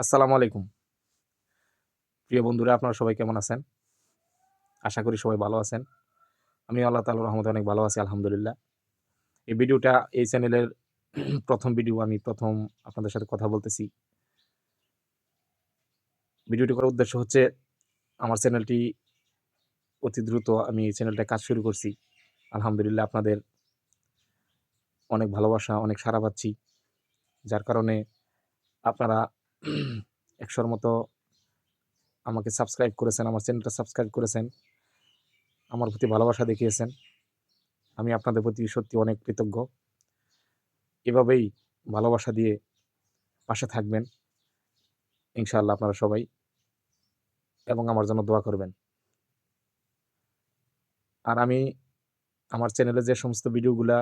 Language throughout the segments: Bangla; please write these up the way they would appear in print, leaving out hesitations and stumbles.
আসসালামু আলাইকুম। প্রিয় বন্ধুরা, আপনারা সবাই কেমন আছেন? আশা করি সবাই ভালো আছেন। আমিও আল্লাহ তাআলার রহমতে অনেক ভালো আছি আলহামদুলিল্লাহ। এই চ্যানেলের ১ম ভিডিও আমি ১ম আপনাদের সাথে কথা বলতেছি। ভিডিওটি করার উদ্দেশ্য হচ্ছে আমার চ্যানেলটি অতি দ্রুত আমি এই চ্যানেলটায় কাজ শুরু করছি। আলহামদুলিল্লাহ আপনাদের অনেক ভালোবাসা, অনেক সাড়া পাচ্ছি। যার কারণে আপনারা ১০০ র মতো আমাকে সাবস্ক্রাইব করেছেন, আমার চ্যানেলটা সাবস্ক্রাইব করেছেন, আমার প্রতি ভালোবাসা দেখিয়েছেন। আমি আপনাদের প্রতি সত্যি অনেক কৃতজ্ঞ। এভাবেই ভালোবাসা দিয়ে পাশে থাকবেন ইনশাআল্লাহ আপনারা সবাই, এবং আমার জন্য দোয়া করবেন। আর আমি আমার চ্যানেলে যে সমস্ত ভিডিওগুলা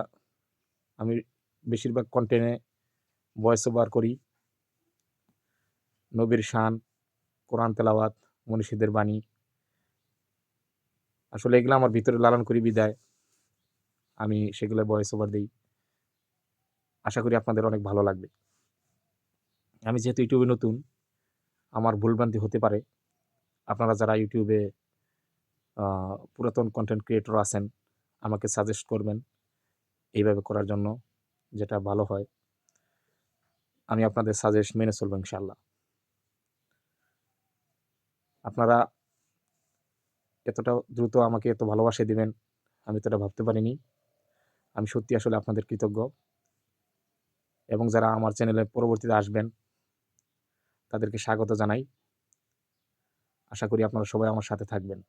আমি বেশিরভাগ কন্টেন্টে ভয়েস ওভার করি, নবীর শান, কোরআন তেলাওয়াত, মনীষীদের বাণী। আসলে এগুলা আমার ভিতরে লালন করি বিধায় আমি সেগুলো ভয়েস ওভার দেই। আশা করি আপনাদের অনেক ভালো লাগবে। আমি যেহেতু ইউটিউবে নতুন, আমার ভুলভ্রান্তি হতে পারে। আপনারা যারা ইউটিউবে পুরাতন কনটেন্ট ক্রিয়েটর আছেন, আমাকে সাজেস্ট করবেন এইভাবে করার জন্য, যেটা ভালো হয়। আমি আপনাদের সাজেস্ট মেনে চলবো ইনশাআল্লাহ। আপনারা এতটা দ্রুত আমাকে এত ভালোবাসা দিবেন, আমি তো এটা ভাবতে পারিনি। আমি সত্যি আসলে আপনাদের কৃতজ্ঞ, এবং যারা আমার চ্যানেলে পরবর্তীতে আসবেন, তাদেরকে স্বাগত জানাই। আশা করি আপনারা সবাই আমার সাথে থাকবেন।